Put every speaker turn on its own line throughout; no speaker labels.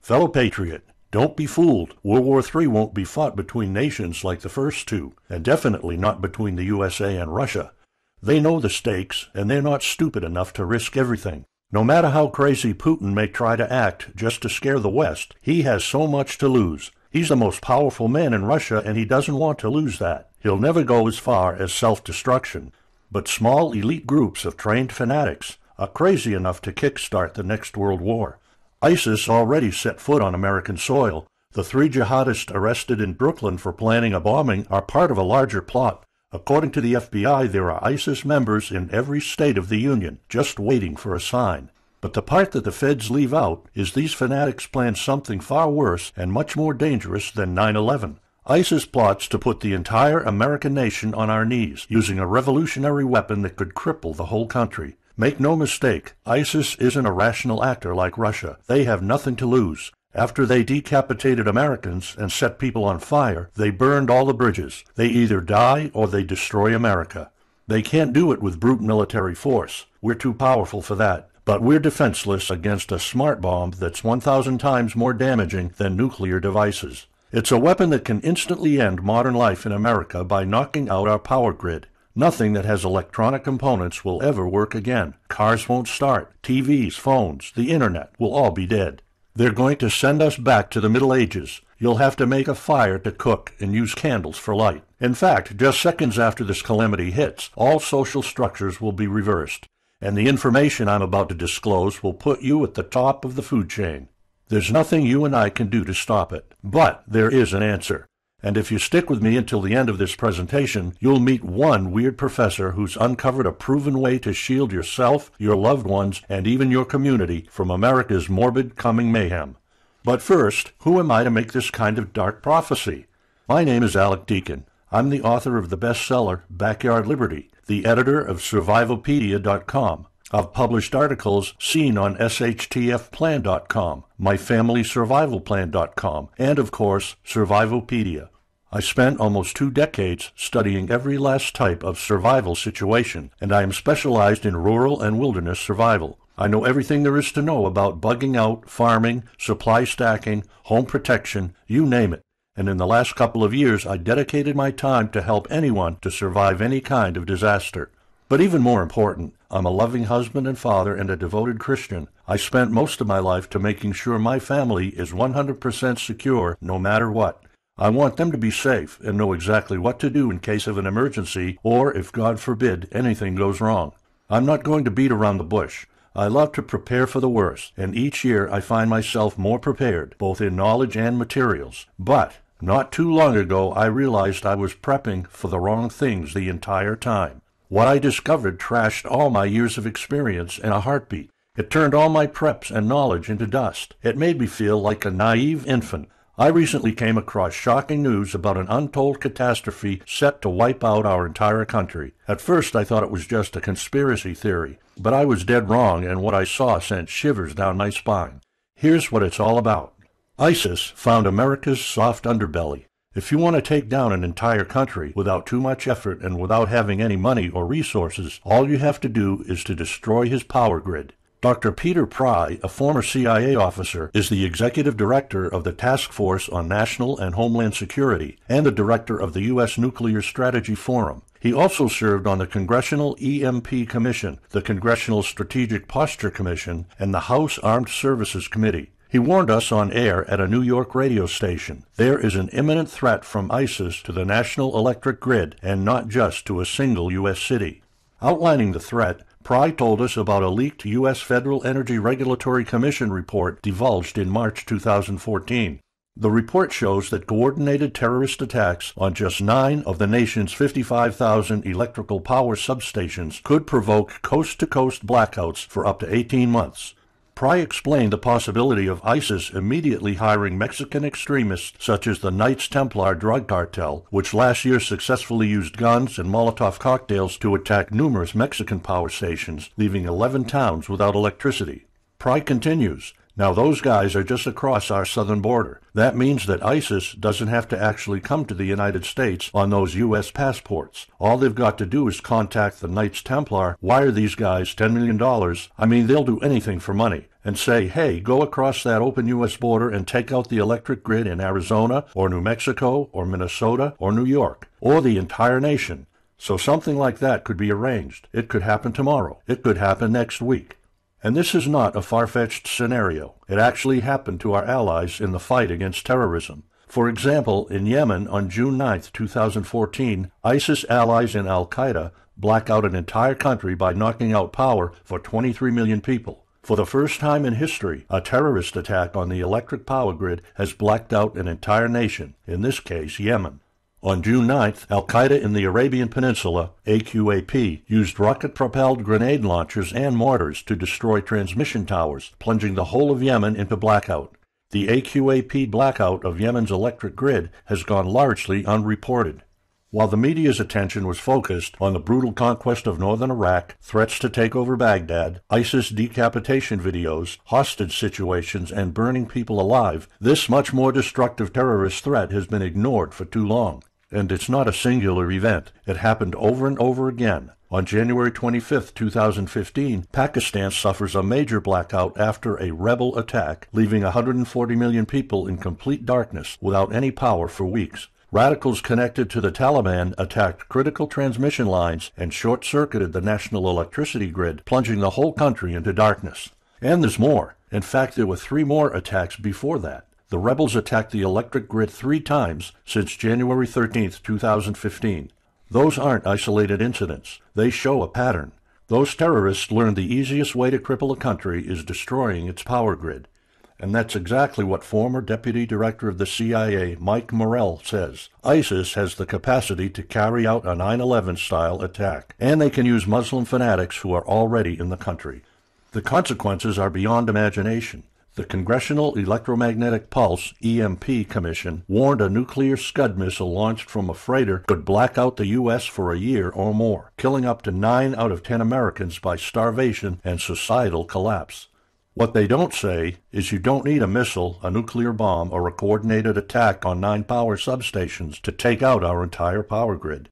Fellow patriot, don't be fooled. World War III won't be fought between nations like the first two, and definitely not between the USA and Russia. They know the stakes, and they're not stupid enough to risk everything. No matter how crazy Putin may try to act just to scare the West, he has so much to lose. He's the most powerful man in Russia, and he doesn't want to lose that. He'll never go as far as self-destruction. But small elite groups of trained fanatics are crazy enough to kickstart the next world war. ISIS already set foot on American soil. The 3 jihadists arrested in Brooklyn for planning a bombing are part of a larger plot. According to the FBI, there are ISIS members in every state of the Union, just waiting for a sign. But the part that the feds leave out is these fanatics plan something far worse and much more dangerous than 9/11. ISIS plots to put the entire American nation on our knees, using a revolutionary weapon that could cripple the whole country. Make no mistake, ISIS isn't a rational actor like Russia. They have nothing to lose. After they decapitated Americans and set people on fire, they burned all the bridges. They either die or they destroy America. They can't do it with brute military force. We're too powerful for that. But we're defenseless against a smart bomb that's 1,000 times more damaging than nuclear devices. It's a weapon that can instantly end modern life in America by knocking out our power grid. Nothing that has electronic components will ever work again. Cars won't start. TVs, phones, the internet will all be dead. They're going to send us back to the Middle Ages. You'll have to make a fire to cook and use candles for light. In fact, just seconds after this calamity hits, all social structures will be reversed. And the information I'm about to disclose will put you at the top of the food chain. There's nothing you and I can do to stop it. But there is an answer. And if you stick with me until the end of this presentation, you'll meet one weird professor who's uncovered a proven way to shield yourself, your loved ones, and even your community from America's morbid coming mayhem. But first, who am I to make this kind of dark prophecy? My name is Alex Deacon. I'm the author of the bestseller Backyard Liberty, the editor of Survivopedia.com. I've published articles seen on SHTFplan.com, MyFamilySurvivalPlan.com, and of course, Survivopedia. I spent almost 2 decades studying every last type of survival situation, and I am specialized in rural and wilderness survival. I know everything there is to know about bugging out, farming, supply stacking, home protection, you name it. And in the last couple of years, I dedicated my time to help anyone to survive any kind of disaster. But even more important, I'm a loving husband and father and a devoted Christian. I spent most of my life to making sure my family is 100% secure no matter what. I want them to be safe and know exactly what to do in case of an emergency or, if God forbid, anything goes wrong. I'm not going to beat around the bush. I love to prepare for the worst, and each year I find myself more prepared, both in knowledge and materials. But not too long ago I realized I was prepping for the wrong things the entire time. What I discovered trashed all my years of experience in a heartbeat. It turned all my preps and knowledge into dust. It made me feel like a naive infant. I recently came across shocking news about an untold catastrophe set to wipe out our entire country. At first I thought it was just a conspiracy theory, but I was dead wrong, and what I saw sent shivers down my spine. Here's what it's all about. ISIS found America's soft underbelly. If you want to take down an entire country without too much effort and without having any money or resources, all you have to do is to destroy his power grid. Dr. Peter Pry, a former CIA officer, is the executive director of the Task Force on National and Homeland Security and the director of the U.S. Nuclear Strategy Forum. He also served on the Congressional EMP Commission, the Congressional Strategic Posture Commission, and the House Armed Services Committee. He warned us on air at a New York radio station. There is an imminent threat from ISIS to the national electric grid, and not just to a single U.S. city. Outlining the threat, Pry told us about a leaked U.S. Federal Energy Regulatory Commission report divulged in March 2014. The report shows that coordinated terrorist attacks on just 9 of the nation's 55,000 electrical power substations could provoke coast-to-coast blackouts for up to 18 months. Pry explained the possibility of ISIS immediately hiring Mexican extremists such as the Knights Templar drug cartel, which last year successfully used guns and Molotov cocktails to attack numerous Mexican power stations, leaving 11 towns without electricity. Pry continues, Now those guys are just across our southern border. That means that ISIS doesn't have to actually come to the United States on those U.S. passports. All they've got to do is contact the Knights Templar, wire these guys $10 million, I mean they'll do anything for money, and say, hey, go across that open U.S. border and take out the electric grid in Arizona or New Mexico or Minnesota or New York, or the entire nation. So something like that could be arranged. It could happen tomorrow. It could happen next week. And this is not a far-fetched scenario. It actually happened to our allies in the fight against terrorism. For example, in Yemen on June 9, 2014, ISIS allies in al-Qaeda blacked out an entire country by knocking out power for 23 million people. For the first time in history, a terrorist attack on the electric power grid has blacked out an entire nation, in this case Yemen. On June 9th, al-Qaeda in the Arabian Peninsula, AQAP, used rocket-propelled grenade launchers and mortars to destroy transmission towers, plunging the whole of Yemen into blackout. The AQAP blackout of Yemen's electric grid has gone largely unreported. While the media's attention was focused on the brutal conquest of northern Iraq, threats to take over Baghdad, ISIS decapitation videos, hostage situations, and burning people alive, this much more destructive terrorist threat has been ignored for too long. And it's not a singular event. It happened over and over again. On January 25, 2015, Pakistan suffers a major blackout after a rebel attack, leaving 140 million people in complete darkness without any power for weeks. Radicals connected to the Taliban attacked critical transmission lines and short-circuited the national electricity grid, plunging the whole country into darkness. And there's more. In fact, there were 3 more attacks before that. The rebels attacked the electric grid 3 times since January 13, 2015. Those aren't isolated incidents. They show a pattern. Those terrorists learned the easiest way to cripple a country is destroying its power grid. And that's exactly what former Deputy Director of the CIA, Mike Morell, says. ISIS has the capacity to carry out a 9/11-style attack, and they can use Muslim fanatics who are already in the country. The consequences are beyond imagination. The Congressional Electromagnetic Pulse, EMP, Commission warned a nuclear Scud missile launched from a freighter could black out the U.S. for a year or more, killing up to 9 out of 10 Americans by starvation and societal collapse. What they don't say is you don't need a missile, a nuclear bomb, or a coordinated attack on 9 power substations to take out our entire power grid.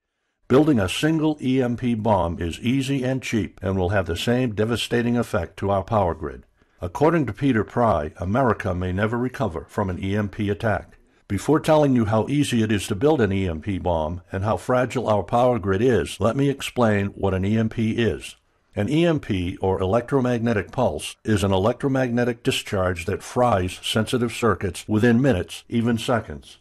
Building a single EMP bomb is easy and cheap and will have the same devastating effect to our power grid. According to Peter Pry, America may never recover from an EMP attack. Before telling you how easy it is to build an EMP bomb and how fragile our power grid is, let me explain what an EMP is. An EMP, or electromagnetic pulse, is an electromagnetic discharge that fries sensitive circuits within minutes, even seconds.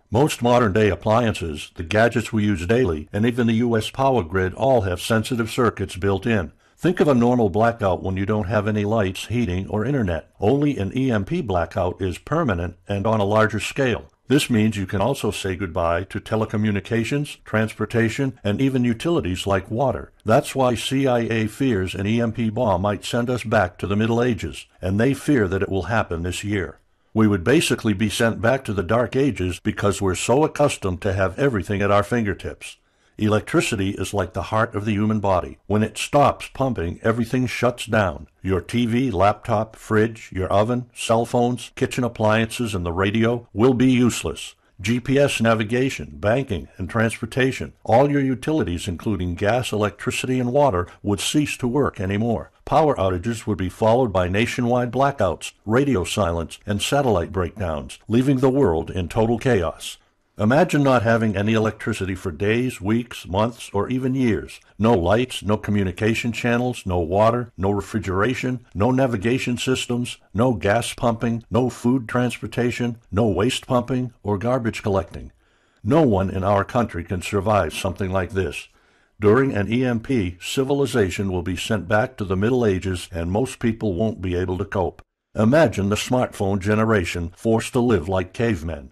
Most modern-day appliances, the gadgets we use daily, and even the U.S. power grid all have sensitive circuits built in. Think of a normal blackout when you don't have any lights, heating, or internet. Only an EMP blackout is permanent and on a larger scale. This means you can also say goodbye to telecommunications, transportation, and even utilities like water. That's why CIA fears an EMP bomb might send us back to the Middle Ages, and they fear that it will happen this year. We would basically be sent back to the Dark Ages because we're so accustomed to have everything at our fingertips. Electricity is like the heart of the human body. When it stops pumping, everything shuts down. Your TV, laptop, fridge, your oven, cell phones, kitchen appliances, and the radio will be useless. GPS navigation, banking, and transportation, all your utilities including gas, electricity, and water would cease to work anymore. Power outages would be followed by nationwide blackouts, radio silence, and satellite breakdowns, leaving the world in total chaos. Imagine not having any electricity for days, weeks, months, or even years. No lights, no communication channels, no water, no refrigeration, no navigation systems, no gas pumping, no food transportation, no waste pumping, or garbage collecting. No one in our country can survive something like this. During an EMP, civilization will be sent back to the Middle Ages and most people won't be able to cope. Imagine the smartphone generation forced to live like cavemen.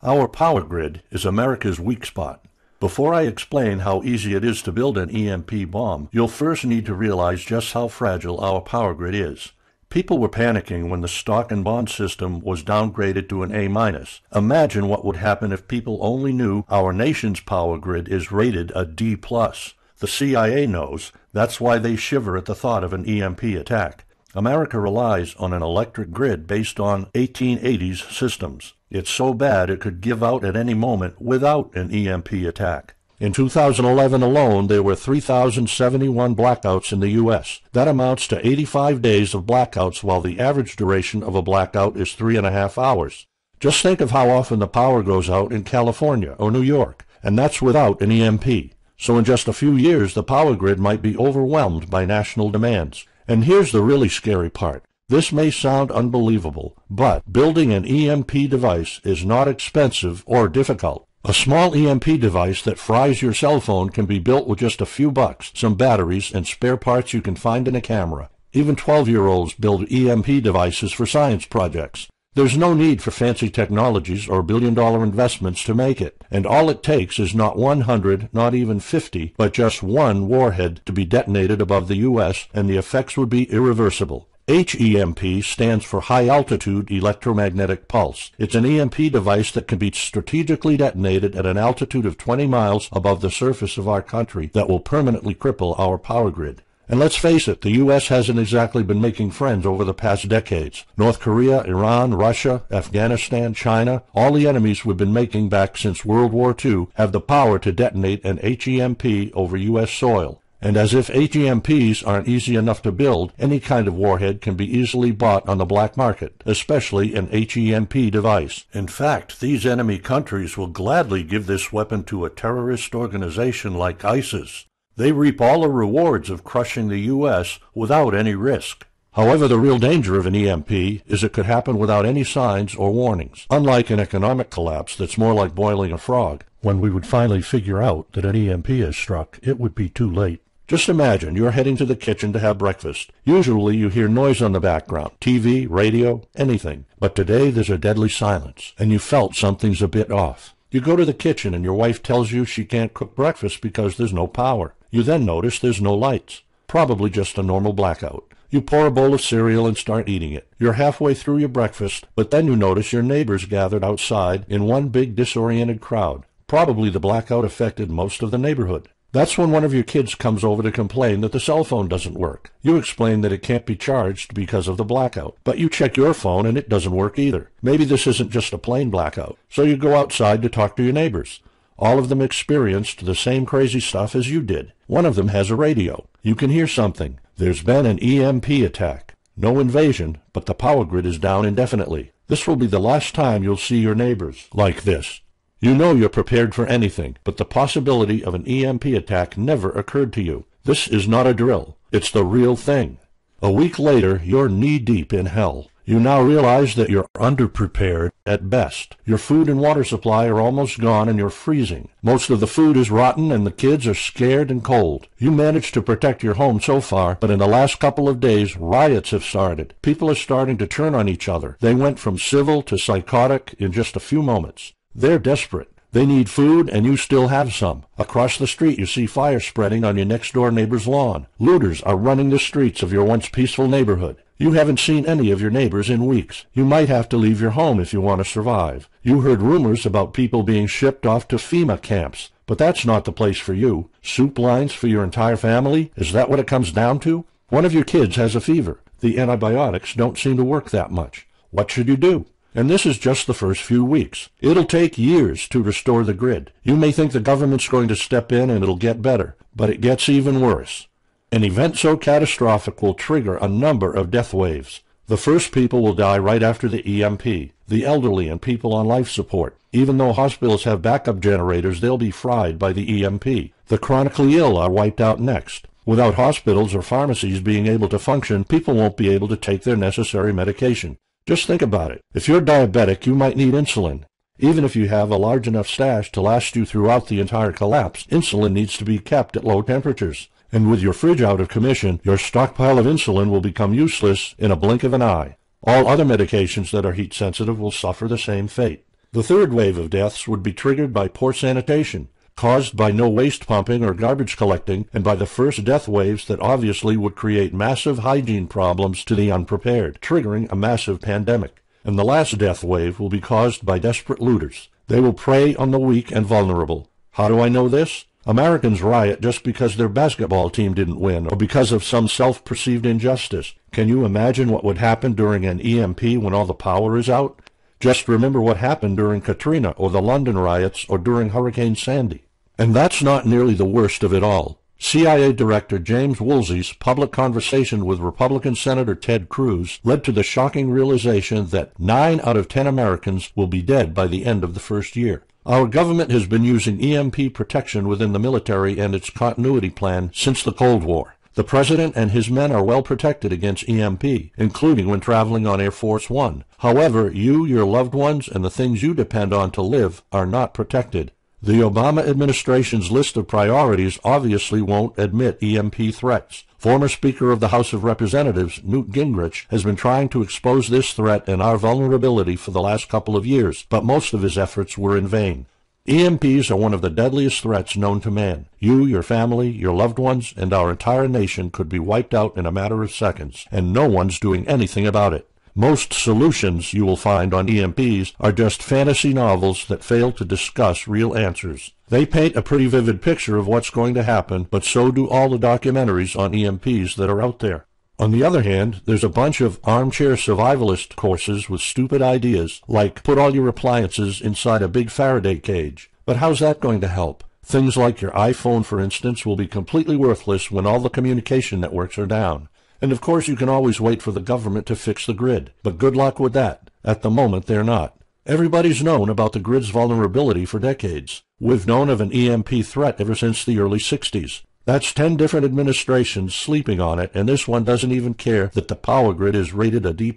Our power grid is America's weak spot. Before I explain how easy it is to build an EMP bomb, you'll first need to realize just how fragile our power grid is. People were panicking when the stock and bond system was downgraded to an A-. Imagine what would happen if people only knew our nation's power grid is rated a D+. The CIA knows. That's why they shiver at the thought of an EMP attack. America relies on an electric grid based on 1880s systems. It's so bad it could give out at any moment without an EMP attack. In 2011 alone, there were 3,071 blackouts in the U.S. That amounts to 85 days of blackouts, while the average duration of a blackout is 3.5 hours. Just think of how often the power goes out in California or New York, and that's without an EMP. So in just a few years, the power grid might be overwhelmed by national demands. And here's the really scary part. This may sound unbelievable, but building an EMP device is not expensive or difficult. A small EMP device that fries your cell phone can be built with just a few bucks, some batteries, and spare parts you can find in a camera. Even 12-year-olds build EMP devices for science projects. There's no need for fancy technologies or billion-dollar investments to make it, and all it takes is not 100, not even 50, but just one warhead to be detonated above the U.S., and the effects would be irreversible. HEMP stands for High Altitude Electromagnetic Pulse. It's an EMP device that can be strategically detonated at an altitude of 20 miles above the surface of our country that will permanently cripple our power grid. And let's face it, the U.S. hasn't exactly been making friends over the past decades. North Korea, Iran, Russia, Afghanistan, China, all the enemies we've been making back since World War II have the power to detonate an HEMP over U.S. soil. And as if HEMPs aren't easy enough to build, any kind of warhead can be easily bought on the black market, especially an HEMP device. In fact, these enemy countries will gladly give this weapon to a terrorist organization like ISIS. They reap all the rewards of crushing the U.S. without any risk. However, the real danger of an EMP is it could happen without any signs or warnings. Unlike an economic collapse that's more like boiling a frog, when we would finally figure out that an EMP has struck, it would be too late. Just imagine you're heading to the kitchen to have breakfast. Usually you hear noise on the background, TV, radio, anything. But today there's a deadly silence, and you felt something's a bit off. You go to the kitchen and your wife tells you she can't cook breakfast because there's no power. You then notice there's no lights. Probably just a normal blackout. You pour a bowl of cereal and start eating it. You're halfway through your breakfast, but then you notice your neighbors gathered outside in one big disoriented crowd. Probably the blackout affected most of the neighborhood. That's when one of your kids comes over to complain that the cell phone doesn't work. You explain that it can't be charged because of the blackout, but you check your phone and it doesn't work either. Maybe this isn't just a plain blackout. So you go outside to talk to your neighbors. All of them experienced the same crazy stuff as you did. One of them has a radio. You can hear something. There's been an EMP attack. No invasion, but the power grid is down indefinitely. This will be the last time you'll see your neighbors like this. You know you're prepared for anything, but the possibility of an EMP attack never occurred to you. This is not a drill. It's the real thing. A week later, you're knee-deep in hell. You now realize that you're underprepared at best. Your food and water supply are almost gone and you're freezing. Most of the food is rotten and the kids are scared and cold. You managed to protect your home so far, but in the last couple of days, riots have started. People are starting to turn on each other. They went from civil to psychotic in just a few moments. They're desperate. They need food, and you still have some. Across the street, you see fire spreading on your next-door neighbor's lawn. Looters are running the streets of your once peaceful neighborhood. You haven't seen any of your neighbors in weeks. You might have to leave your home if you want to survive. You heard rumors about people being shipped off to FEMA camps, but that's not the place for you. Soup lines for your entire family? Is that what it comes down to? One of your kids has a fever. The antibiotics don't seem to work that much. What should you do? And this is just the first few weeks. It'll take years to restore the grid. You may think the government's going to step in and it'll get better, but it gets even worse. An event so catastrophic will trigger a number of death waves. The first people will die right after the EMP, the elderly and people on life support. Even though hospitals have backup generators, they'll be fried by the EMP. The chronically ill are wiped out next. Without hospitals or pharmacies being able to function, people won't be able to take their necessary medication. Just think about it. If you're diabetic, you might need insulin. Even if you have a large enough stash to last you throughout the entire collapse, insulin needs to be kept at low temperatures. And with your fridge out of commission, your stockpile of insulin will become useless in a blink of an eye. All other medications that are heat sensitive will suffer the same fate. The third wave of deaths would be triggered by poor sanitation, caused by no waste pumping or garbage collecting, and by the first death waves that obviously would create massive hygiene problems to the unprepared, triggering a massive pandemic. And the last death wave will be caused by desperate looters. They will prey on the weak and vulnerable. How do I know this? Americans riot just because their basketball team didn't win or because of some self-perceived injustice. Can you imagine what would happen during an EMP when all the power is out? Just remember what happened during Katrina or the London riots or during Hurricane Sandy. And that's not nearly the worst of it all. CIA Director James Woolsey's public conversation with Republican Senator Ted Cruz led to the shocking realization that 9 out of 10 Americans will be dead by the end of the first year. Our government has been using EMP protection within the military and its continuity plan since the Cold War. The President and his men are well protected against EMP, including when traveling on Air Force One. However, you, your loved ones, and the things you depend on to live are not protected. The Obama administration's list of priorities obviously won't admit EMP threats. Former Speaker of the House of Representatives, Newt Gingrich, has been trying to expose this threat and our vulnerability for the last couple of years, but most of his efforts were in vain. EMPs are one of the deadliest threats known to man. You, your family, your loved ones, and our entire nation could be wiped out in a matter of seconds, and no one's doing anything about it. Most solutions you will find on EMPs are just fantasy novels that fail to discuss real answers. They paint a pretty vivid picture of what's going to happen, but so do all the documentaries on EMPs that are out there. On the other hand, there's a bunch of armchair survivalist courses with stupid ideas, like put all your appliances inside a big Faraday cage. But how's that going to help? Things like your iPhone, for instance, will be completely worthless when all the communication networks are down. And of course you can always wait for the government to fix the grid, but good luck with that. At the moment they're not. Everybody's known about the grid's vulnerability for decades. We've known of an EMP threat ever since the early 60s. That's 10 different administrations sleeping on it, and this one doesn't even care that the power grid is rated a D+.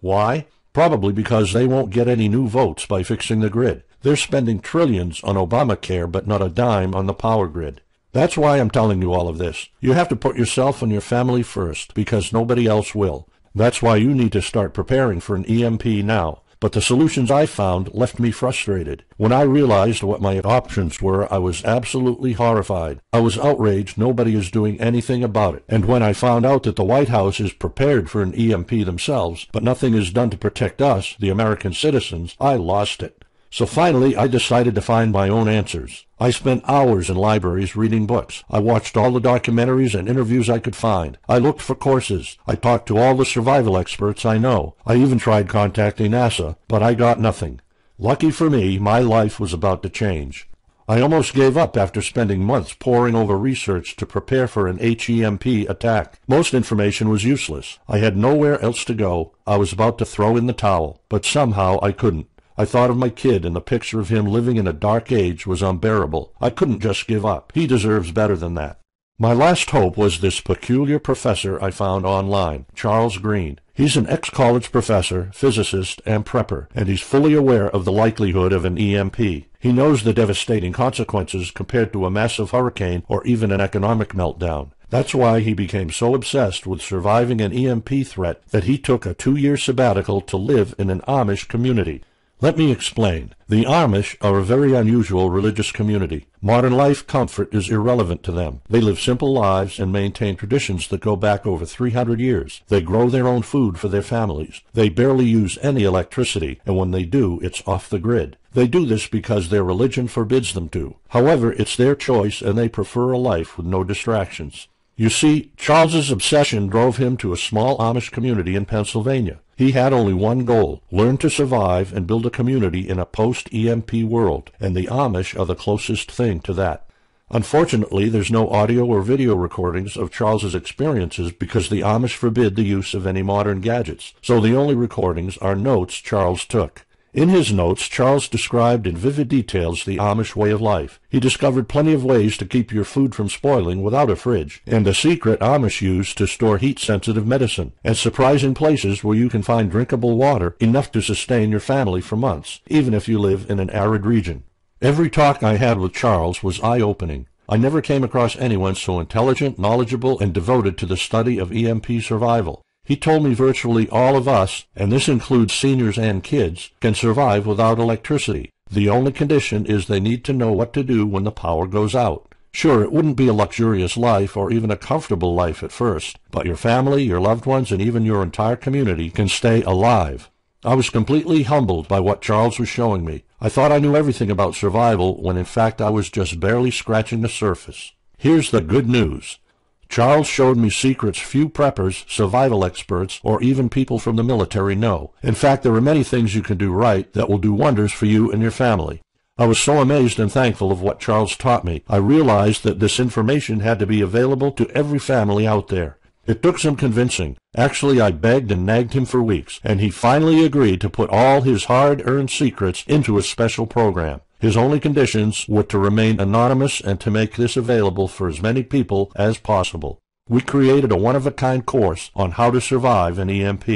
Why? Probably because they won't get any new votes by fixing the grid. They're spending trillions on Obamacare, but not a dime on the power grid. That's why I'm telling you all of this. You have to put yourself and your family first, because nobody else will. That's why you need to start preparing for an EMP now. But the solutions I found left me frustrated. When I realized what my options were, I was absolutely horrified. I was outraged nobody is doing anything about it. And when I found out that the White House is prepared for an EMP themselves, but nothing is done to protect us, the American citizens, I lost it. So finally, I decided to find my own answers. I spent hours in libraries reading books. I watched all the documentaries and interviews I could find. I looked for courses. I talked to all the survival experts I know. I even tried contacting NASA, but I got nothing. Lucky for me, my life was about to change. I almost gave up after spending months poring over research to prepare for an HEMP attack. Most information was useless. I had nowhere else to go. I was about to throw in the towel, but somehow I couldn't. I thought of my kid, and the picture of him living in a dark age was unbearable. I couldn't just give up. He deserves better than that. My last hope was this peculiar professor I found online, Charles Greene. He's an ex-college professor, physicist, and prepper, and he's fully aware of the likelihood of an EMP. He knows the devastating consequences compared to a massive hurricane or even an economic meltdown. That's why he became so obsessed with surviving an EMP threat that he took a 2-year sabbatical to live in an Amish community. Let me explain. The Amish are a very unusual religious community. Modern life comfort is irrelevant to them. They live simple lives and maintain traditions that go back over 300 years. They grow their own food for their families. They barely use any electricity, and when they do, it's off the grid. They do this because their religion forbids them to. However, it's their choice, and they prefer a life with no distractions. You see, Charles's obsession drove him to a small Amish community in Pennsylvania. He had only one goal: learn to survive and build a community in a post-EMP world, and the Amish are the closest thing to that. Unfortunately, there's no audio or video recordings of Charles's experiences because the Amish forbid the use of any modern gadgets, so the only recordings are notes Charles took. In his notes, Charles described in vivid details the Amish way of life. He discovered plenty of ways to keep your food from spoiling without a fridge, and a secret Amish use to store heat-sensitive medicine, and surprising places where you can find drinkable water enough to sustain your family for months, even if you live in an arid region. Every talk I had with Charles was eye-opening. I never came across anyone so intelligent, knowledgeable, and devoted to the study of EMP survival. He told me virtually all of us, and this includes seniors and kids, can survive without electricity. The only condition is they need to know what to do when the power goes out. Sure, it wouldn't be a luxurious life or even a comfortable life at first, but your family, your loved ones, and even your entire community can stay alive. I was completely humbled by what Charles was showing me. I thought I knew everything about survival when in fact I was just barely scratching the surface. Here's the good news. Charles showed me secrets few preppers, survival experts, or even people from the military know. In fact, there are many things you can do right that will do wonders for you and your family. I was so amazed and thankful of what Charles taught me. I realized that this information had to be available to every family out there. It took some convincing. Actually, I begged and nagged him for weeks, and he finally agreed to put all his hard-earned secrets into a special program. His only conditions were to remain anonymous and to make this available for as many people as possible. We created a one-of-a-kind course on how to survive an EMP.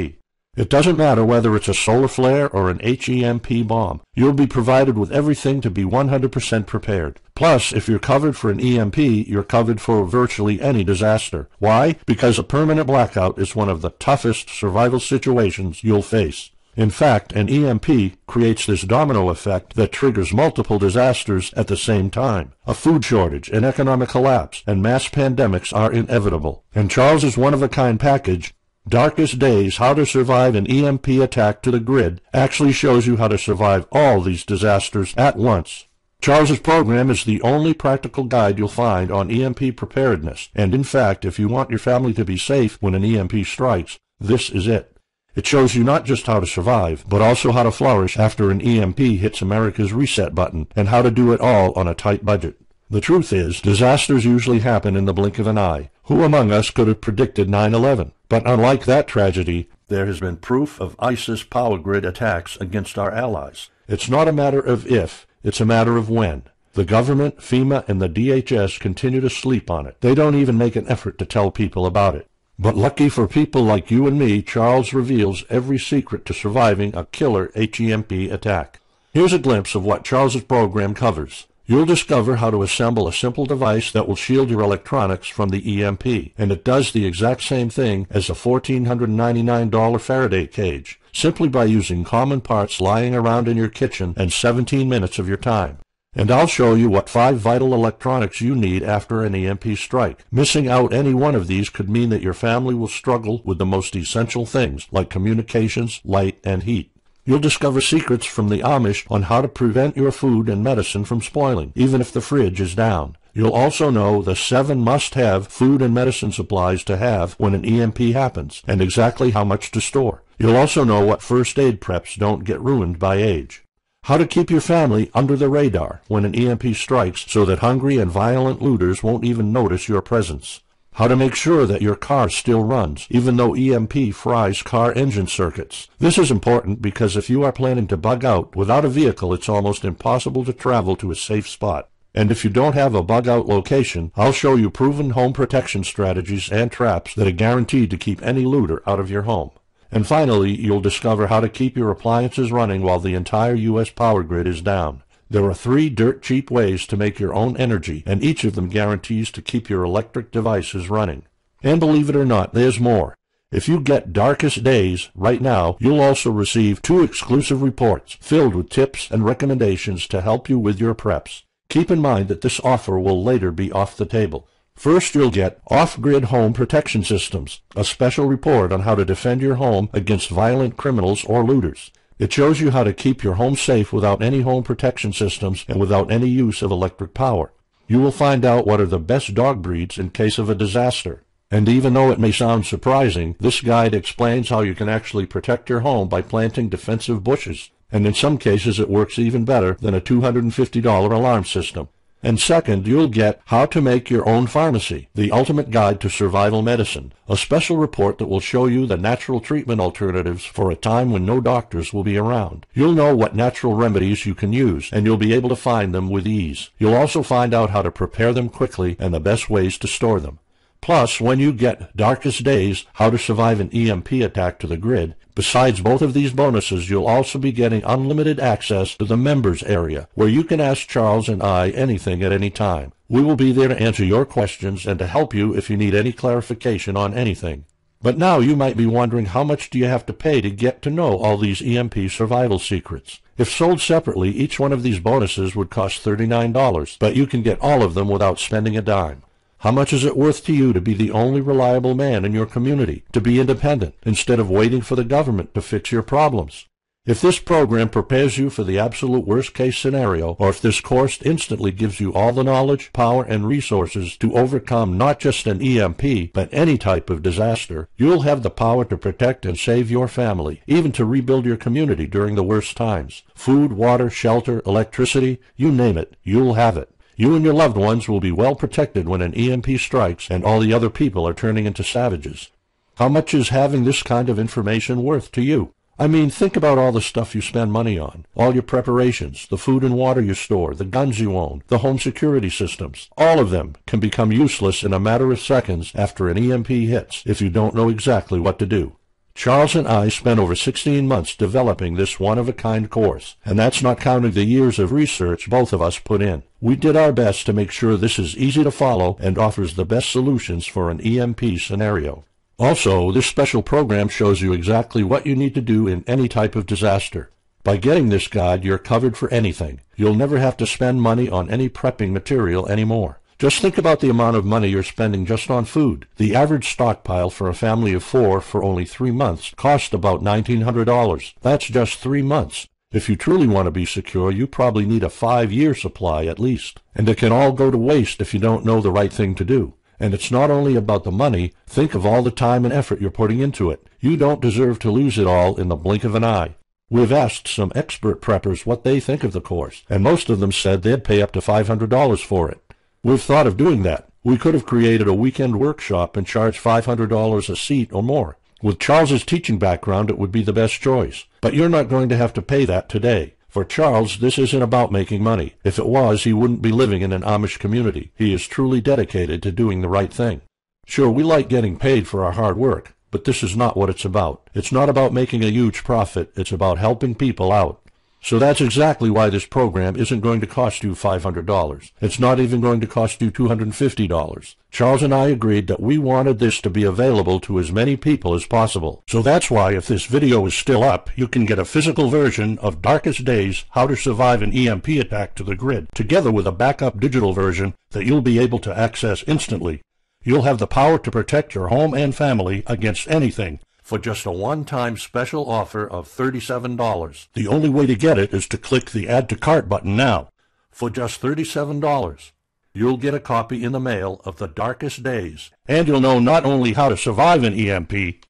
It doesn't matter whether it's a solar flare or an HEMP bomb. You'll be provided with everything to be 100% prepared. Plus, if you're covered for an EMP, you're covered for virtually any disaster. Why? Because a permanent blackout is one of the toughest survival situations you'll face. In fact, an EMP creates this domino effect that triggers multiple disasters at the same time. A food shortage, an economic collapse, and mass pandemics are inevitable. And Charles's one-of-a-kind package, Darkest Days, How to Survive an EMP Attack to the Grid, actually shows you how to survive all these disasters at once. Charles's program is the only practical guide you'll find on EMP preparedness, and in fact, if you want your family to be safe when an EMP strikes, this is it. It shows you not just how to survive, but also how to flourish after an EMP hits America's reset button, and how to do it all on a tight budget. The truth is, disasters usually happen in the blink of an eye. Who among us could have predicted 9/11? But unlike that tragedy, there has been proof of ISIS power grid attacks against our allies. It's not a matter of if, it's a matter of when. The government, FEMA, and the DHS continue to sleep on it. They don't even make an effort to tell people about it. But lucky for people like you and me, Charles reveals every secret to surviving a killer HEMP attack. Here's a glimpse of what Charles's program covers. You'll discover how to assemble a simple device that will shield your electronics from the EMP, and it does the exact same thing as a $1,499 Faraday cage, simply by using common parts lying around in your kitchen and 17 minutes of your time. And I'll show you what 5 vital electronics you need after an EMP strike. Missing out any one of these could mean that your family will struggle with the most essential things, like communications, light, and heat. You'll discover secrets from the Amish on how to prevent your food and medicine from spoiling, even if the fridge is down. You'll also know the 7 must-have food and medicine supplies to have when an EMP happens, and exactly how much to store. You'll also know what first aid preps don't get ruined by age. How to keep your family under the radar when an EMP strikes so that hungry and violent looters won't even notice your presence. How to make sure that your car still runs, even though EMP fries car engine circuits. This is important because if you are planning to bug out, without a vehicle it's almost impossible to travel to a safe spot. And if you don't have a bug-out location, I'll show you proven home protection strategies and traps that are guaranteed to keep any looter out of your home. And finally, you'll discover how to keep your appliances running while the entire U.S. power grid is down. There are 3 dirt-cheap ways to make your own energy, and each of them guarantees to keep your electric devices running. And believe it or not, there's more. If you get Darkest Days right now, you'll also receive 2 exclusive reports filled with tips and recommendations to help you with your preps. Keep in mind that this offer will later be off the table. First, you'll get Off-Grid Home Protection Systems, a special report on how to defend your home against violent criminals or looters. It shows you how to keep your home safe without any home protection systems and without any use of electric power. You will find out what are the best dog breeds in case of a disaster. And even though it may sound surprising, this guide explains how you can actually protect your home by planting defensive bushes. And in some cases it works even better than a $250 alarm system. And second, you'll get How to Make Your Own Pharmacy, the ultimate guide to survival medicine, a special report that will show you the natural treatment alternatives for a time when no doctors will be around. You'll know what natural remedies you can use, and you'll be able to find them with ease. You'll also find out how to prepare them quickly and the best ways to store them. Plus, when you get Darkest Days, How to Survive an EMP Attack to the Grid, besides both of these bonuses, you'll also be getting unlimited access to the members area, where you can ask Charles and I anything at any time. We will be there to answer your questions and to help you if you need any clarification on anything. But now you might be wondering, how much do you have to pay to get to know all these EMP survival secrets? If sold separately, each one of these bonuses would cost $39, but you can get all of them without spending a dime. How much is it worth to you to be the only reliable man in your community, to be independent, instead of waiting for the government to fix your problems? If this program prepares you for the absolute worst-case scenario, or if this course instantly gives you all the knowledge, power, and resources to overcome not just an EMP, but any type of disaster, you'll have the power to protect and save your family, even to rebuild your community during the worst times. Food, water, shelter, electricity, you name it, you'll have it. You and your loved ones will be well protected when an EMP strikes and all the other people are turning into savages. How much is having this kind of information worth to you? I mean, think about all the stuff you spend money on, all your preparations, the food and water you store, the guns you own, the home security systems. All of them can become useless in a matter of seconds after an EMP hits if you don't know exactly what to do. Charles and I spent over 16 months developing this one-of-a-kind course, and that's not counting the years of research both of us put in. We did our best to make sure this is easy to follow and offers the best solutions for an EMP scenario. Also, this special program shows you exactly what you need to do in any type of disaster. By getting this guide, you're covered for anything. You'll never have to spend money on any prepping material anymore. Just think about the amount of money you're spending just on food. The average stockpile for a family of 4 for only 3 months cost about $1,900. That's just 3 months. If you truly want to be secure, you probably need a 5-year supply at least. And it can all go to waste if you don't know the right thing to do. And it's not only about the money. Think of all the time and effort you're putting into it. You don't deserve to lose it all in the blink of an eye. We've asked some expert preppers what they think of the course, and most of them said they'd pay up to $500 for it. We've thought of doing that. We could have created a weekend workshop and charged $500 a seat or more. With Charles's teaching background, it would be the best choice. But you're not going to have to pay that today. For Charles, this isn't about making money. If it was, he wouldn't be living in an Amish community. He is truly dedicated to doing the right thing. Sure, we like getting paid for our hard work, but this is not what it's about. It's not about making a huge profit. It's about helping people out. So that's exactly why this program isn't going to cost you $500. It's not even going to cost you $250. Charles and I agreed that we wanted this to be available to as many people as possible. So that's why, if this video is still up, you can get a physical version of Darkest Days, How to Survive an EMP Attack to the Grid, together with a backup digital version that you'll be able to access instantly. You'll have the power to protect your home and family against anything, for just a one-time special offer of $37. The only way to get it is to click the Add to Cart button now. For just $37, you'll get a copy in the mail of The Darkest Days, and you'll know not only how to survive an EMP,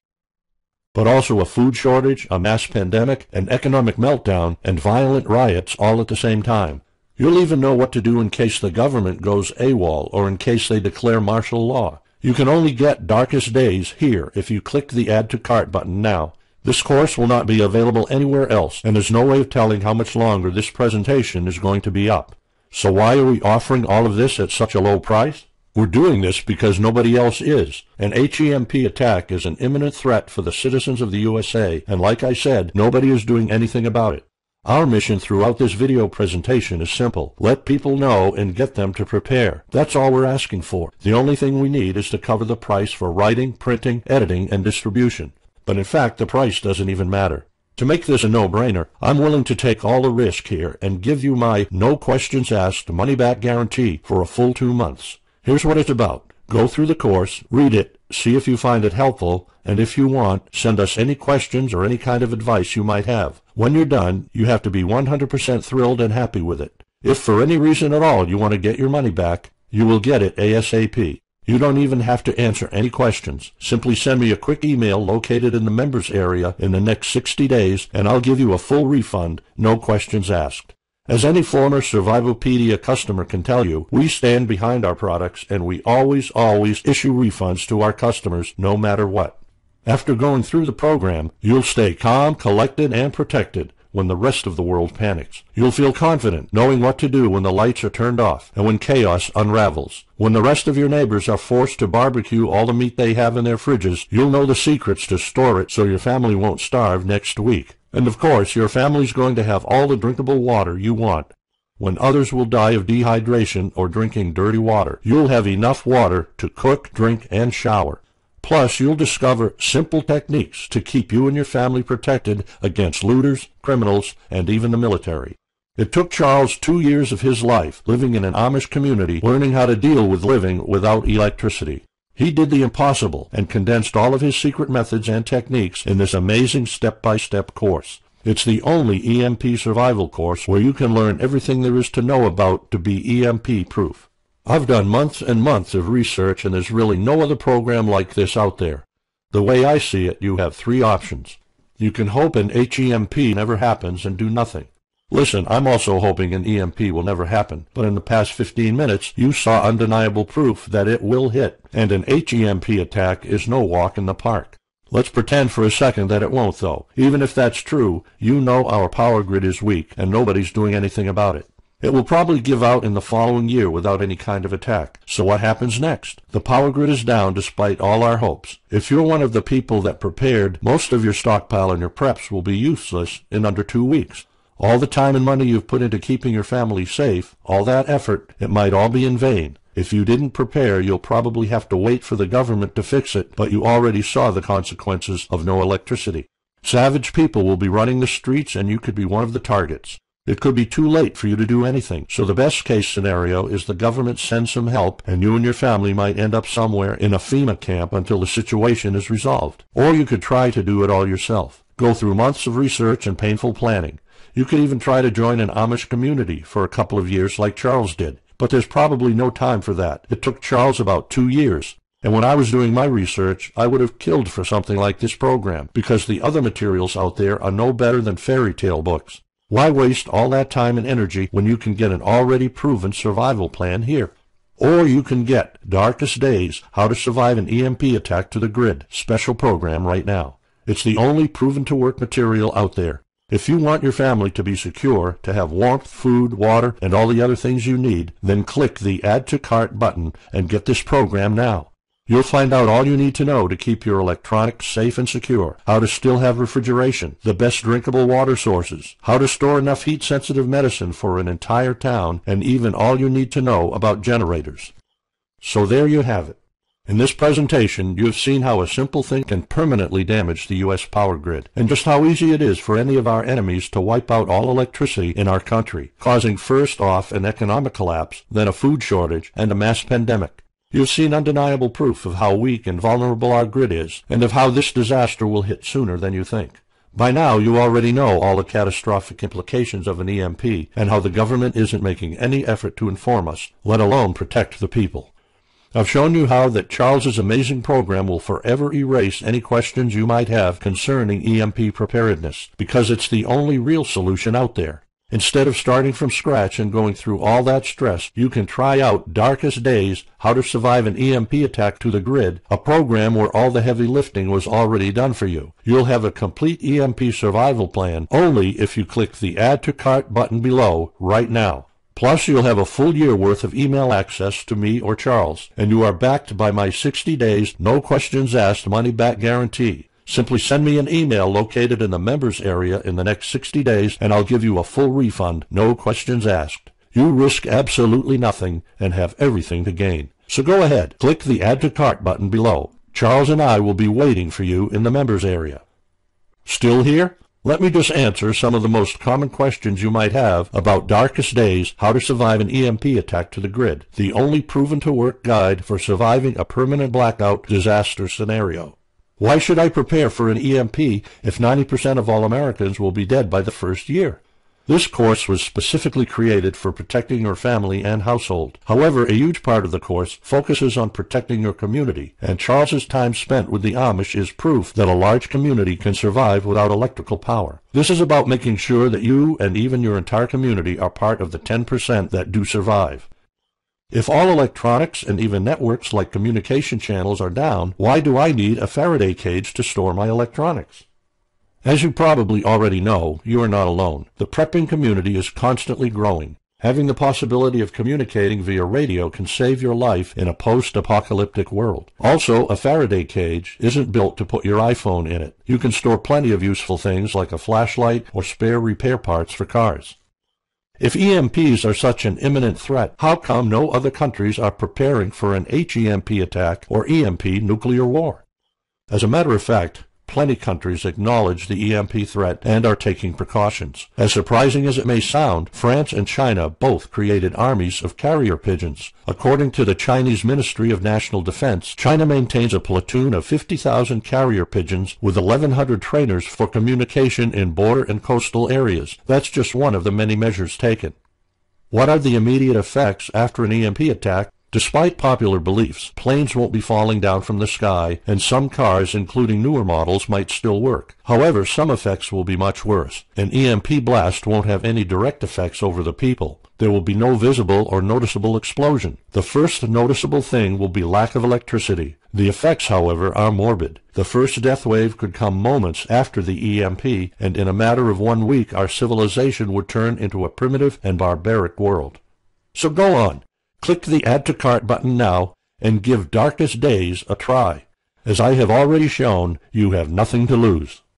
but also a food shortage, a mass pandemic, an economic meltdown, and violent riots all at the same time. You'll even know what to do in case the government goes AWOL or in case they declare martial law. You can only get Darkest Days here if you click the Add to Cart button now. This course will not be available anywhere else, and there's no way of telling how much longer this presentation is going to be up. So why are we offering all of this at such a low price? We're doing this because nobody else is. An HEMP attack is an imminent threat for the citizens of the USA, and like I said, nobody is doing anything about it. Our mission throughout this video presentation is simple. Let people know and get them to prepare. That's all we're asking for. The only thing we need is to cover the price for writing, printing, editing, and distribution. But in fact, the price doesn't even matter. To make this a no-brainer, I'm willing to take all the risk here and give you my no questions asked money-back guarantee for a full 2 months. Here's what it's about. Go through the course, read it, see if you find it helpful, and if you want, send us any questions or any kind of advice you might have. When you're done, you have to be 100% thrilled and happy with it. If for any reason at all you want to get your money back, you will get it ASAP. You don't even have to answer any questions. Simply send me a quick email located in the members area in the next 60 days, and I'll give you a full refund, no questions asked. As any former Survivalopedia customer can tell you, we stand behind our products, and we always issue refunds to our customers no matter what. After going through the program, you'll stay calm, collected, and protected when the rest of the world panics. You'll feel confident knowing what to do when the lights are turned off and when chaos unravels. When the rest of your neighbors are forced to barbecue all the meat they have in their fridges, you'll know the secrets to store it so your family won't starve next week. And of course, your family's going to have all the drinkable water you want. When others will die of dehydration or drinking dirty water, you'll have enough water to cook, drink, and shower. Plus, you'll discover simple techniques to keep you and your family protected against looters, criminals, and even the military. It took Charles 2 years of his life living in an Amish community, learning how to deal with living without electricity. He did the impossible and condensed all of his secret methods and techniques in this amazing step-by-step course. It's the only EMP survival course where you can learn everything there is to know about to be EMP proof. I've done months and months of research, and there's really no other program like this out there. The way I see it, you have three options. You can hope an HEMP never happens and do nothing. Listen, I'm also hoping an EMP will never happen, but in the past 15 minutes, you saw undeniable proof that it will hit, and an HEMP attack is no walk in the park. Let's pretend for a second that it won't, though. Even if that's true, you know our power grid is weak, and nobody's doing anything about it. It will probably give out in the following year without any kind of attack. So what happens next? The power grid is down despite all our hopes. If you're one of the people that prepared, most of your stockpile and your preps will be useless in under 2 weeks. All the time and money you've put into keeping your family safe, all that effort, it might all be in vain. If you didn't prepare, you'll probably have to wait for the government to fix it, but you already saw the consequences of no electricity. Savage people will be running the streets, and you could be one of the targets. It could be too late for you to do anything, so the best-case scenario is the government sends some help, and you and your family might end up somewhere in a FEMA camp until the situation is resolved. Or you could try to do it all yourself. Go through months of research and painful planning. You could even try to join an Amish community for a couple of years like Charles did. But there's probably no time for that. It took Charles about 2 years. And when I was doing my research, I would have killed for something like this program, because the other materials out there are no better than fairy tale books. Why waste all that time and energy when you can get an already proven survival plan here? Or you can get Darkest Days, How to Survive an EMP Attack to the Grid special program right now. It's the only proven-to-work material out there. If you want your family to be secure, to have warmth, food, water, and all the other things you need, then click the Add to Cart button and get this program now. You'll find out all you need to know to keep your electronics safe and secure, how to still have refrigeration, the best drinkable water sources, how to store enough heat-sensitive medicine for an entire town, and even all you need to know about generators. So there you have it. In this presentation, you have seen how a simple thing can permanently damage the U.S. power grid, and just how easy it is for any of our enemies to wipe out all electricity in our country, causing first off an economic collapse, then a food shortage, and a mass pandemic. You've seen undeniable proof of how weak and vulnerable our grid is, and of how this disaster will hit sooner than you think. By now, you already know all the catastrophic implications of an EMP, and how the government isn't making any effort to inform us, let alone protect the people. I've shown you how that Charles's amazing program will forever erase any questions you might have concerning EMP preparedness, because it's the only real solution out there. Instead of starting from scratch and going through all that stress, you can try out Darkest Days, How to Survive an EMP Attack to the Grid, a program where all the heavy lifting was already done for you. You'll have a complete EMP survival plan only if you click the Add to Cart button below right now. Plus, you'll have a full year worth of email access to me or Charles, and you are backed by my 60 days, no questions asked money-back guarantee. Simply send me an email located in the members area in the next 60 days, and I'll give you a full refund, no questions asked. You risk absolutely nothing and have everything to gain. So go ahead, click the Add to Cart button below. Charles and I will be waiting for you in the members area. Still here? Let me just answer some of the most common questions you might have about Darkest Days, How to Survive an EMP Attack to the Grid, the only proven-to-work guide for surviving a permanent blackout disaster scenario. Why should I prepare for an EMP if 90% of all Americans will be dead by the first year? This course was specifically created for protecting your family and household. However, a huge part of the course focuses on protecting your community, and Charles's time spent with the Amish is proof that a large community can survive without electrical power. This is about making sure that you and even your entire community are part of the 10% that do survive. If all electronics and even networks like communication channels are down, why do I need a Faraday cage to store my electronics? As you probably already know, you are not alone. The prepping community is constantly growing. Having the possibility of communicating via radio can save your life in a post-apocalyptic world. Also, a Faraday cage isn't built to put your iPhone in it. You can store plenty of useful things like a flashlight or spare repair parts for cars. If EMPs are such an imminent threat, how come no other countries are preparing for an HEMP attack or EMP nuclear war? As a matter of fact, Plenty countries acknowledge the EMP threat and are taking precautions. As surprising as it may sound, France and China both created armies of carrier pigeons. According to the Chinese Ministry of National Defense, China maintains a platoon of 50,000 carrier pigeons with 1,100 trainers for communication in border and coastal areas. That's just one of the many measures taken. What are the immediate effects after an EMP attack? Despite popular beliefs, planes won't be falling down from the sky, and some cars, including newer models, might still work. However, some effects will be much worse. An EMP blast won't have any direct effects over the people. There will be no visible or noticeable explosion. The first noticeable thing will be lack of electricity. The effects, however, are morbid. The first death wave could come moments after the EMP, and in a matter of 1 week our civilization would turn into a primitive and barbaric world. So go on. Click the Add to Cart button now and give Darkest Days a try. As I have already shown, you have nothing to lose.